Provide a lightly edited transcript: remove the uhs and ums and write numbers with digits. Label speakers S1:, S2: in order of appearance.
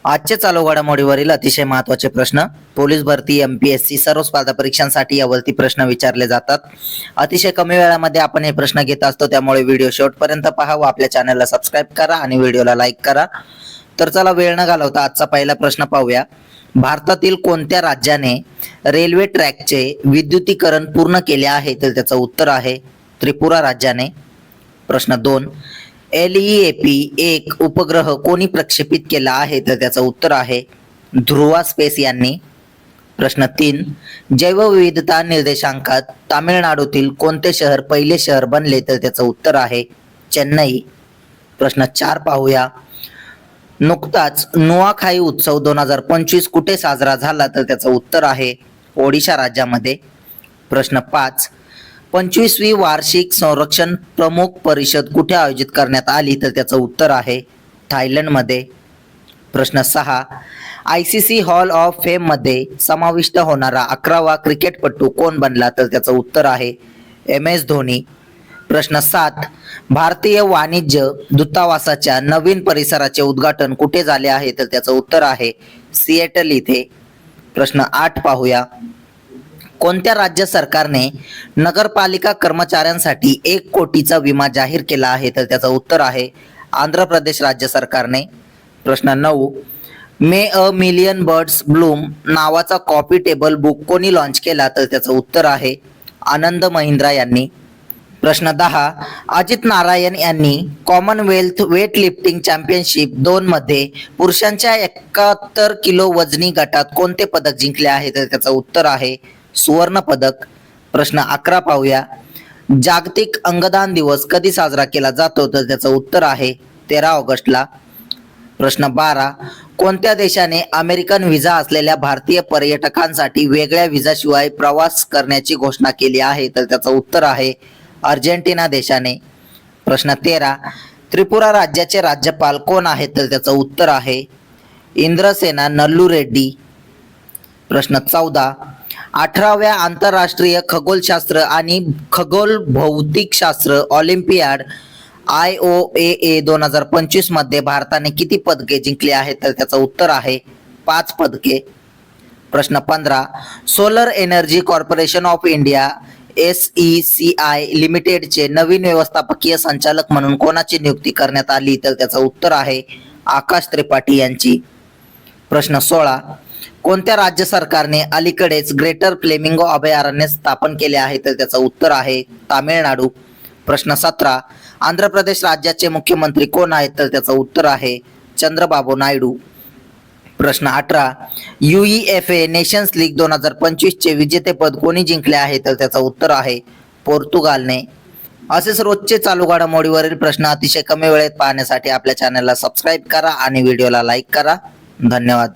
S1: आजचे चालू घडामोडीवरील अतिशय महत्त्वाचे प्रश्न. पोलीस भरती, MPSC सर्व स्पर्धा परीक्षांसाठी यावरती प्रश्न विचारले जातात. अतिशय कमी वेळामध्ये आपण हे प्रश्न घेत असतो, त्यामुळे व्हिडिओ शेवटपर्यंत पहा व आपल्या चॅनलला सबस्क्राईब करा आणि व्हिडिओला लाईक करा. तर चला वेळ न घालवता आजचा पहिला प्रश्न पाहूया. भारतातील कोणत्या राज्याने रेल्वे ट्रॅकचे विद्युतीकरण पूर्ण केले आहे? तर त्याचं उत्तर आहे त्रिपुरा राज्याने. प्रश्न 2. LEAP-1 उपग्रह कोणी प्रक्षेपित केला आहे? तर त्याचं उत्तर आहे ध्रुवा स्पेस यांनी. प्रश्न 3. जैवविविधता निर्देशांकात तामिळनाडूतील कोणते शहर पहिले शहर बनले? तर त्याचं उत्तर आहे चेन्नई. प्रश्न 4 पाहूया. नुकताच नुआखाई उत्सव 2025 कुठे साजरा झाला? तर त्याचं उत्तर आहे ओडिशा राज्यामध्ये. प्रश्न 5. 25वी वार्षिक संरक्षण प्रमुख परिषद कुठे आयोजित करण्यात आली? तर त्याचं उत्तर आहे थायलंडमध्ये. प्रश्न 6. ICC हॉल ऑफ फेम मध्ये समाविष्ट होणारा 11वा क्रिकेटपटू कोण बनला? तर त्याचं उत्तर आहे MS धोनी. प्रश्न 7. भारतीय वाणिज्य दूतावासाच्या नवीन परिसराचे उद्घाटन कुठे झाले आहे? तर त्याचं उत्तर आहे सिएटल इथे. प्रश्न 8 पाहूया. कोणत्या राज्य सरकारने नगरपालिका कर्मचाऱ्यांसाठी 1 कोटीचा विमा जाहीर केला आहे? तर त्याचं उत्तर आहे आंध्र प्रदेश राज्य सरकारने. प्रश्न 9. मे अ मिलियन बर्ड्स ब्लूम नावाचा कॉफी टेबल बुक कोणी लॉन्च केला? तर त्याचं उत्तर आहे आनंद महिंद्रा यांनी. प्रश्न 10. अजित नारायण यांनी कॉमनवेल्थ वेट लिफ्टिंग चॅम्पियनशिप 2 मध्ये पुरुषांच्या 71 किलो वजनी गटात कोणते पदक जिंकले आहे? तर त्याचं उत्तर आहे सुवर्ण पदक. प्रश्न 11 पाहूया. जागतिक अंगदान दिवस कधी साजरा केला जातो? तर त्याचं उत्तर आहे 13 ऑगस्टला. प्रश्न 12. कोणत्या देशाने अमेरिकन व्हिसा असलेल्या भारतीय पर्यटकांसाठी वेगळ्या व्हिसाशिवाय प्रवास करण्याची घोषणा केली आहे? तर त्याचं उत्तर आहे अर्जेंटिना देशाने. प्रश्न 13. त्रिपुरा राज्याचे राज्यपाल कोण आहेत? तर त्याचं उत्तर आहे इंद्रसेना नल्लू रेड्डी. प्रश्न 14. 18व्या आंतरराष्ट्रीय खगोलशास्त्र आणि खगोल भौतिकशास्त्र ऑलिम्पियाड IOAA 2025 मध्ये भारताने किती पदके जिंकली आहेत? तर त्याचं उत्तर आहे 5 पदके. प्रश्न 15. Solar energy corporation of India SECI लिमिटेडचे नवीन व्यवस्थापकीय संचालक म्हणून कोणाची नियुक्ती करण्यात आली? तर त्याचं उत्तर आहे आकाश त्रिपाठी यांची. प्रश्न 16. कोणत्या राज्य सरकारने अलीकडेच ग्रेटर फ्लेमिंगो अभयारण्य स्थापन केले आहे? तर त्याचं उत्तर आहे तामिळनाडू. प्रश्न 17. आंध्र प्रदेश राज्याचे मुख्यमंत्री कोण आहेत? तर त्याचं उत्तर आहे चंद्रबाबू नायडू. प्रश्न 18. UEFA नेशन्स लीग 2025 चे विजेतेपद कोणी जिंकले आहे? तर त्याचं उत्तर आहे पोर्तुगालने. असेच रोजचे चालू घडामोडीवरील प्रश्न अतिशय कमी वेळेत पाहण्यासाठी आपल्या चॅनलला सबस्क्राईब करा आणि व्हिडिओला लाईक करा. धन्यवाद.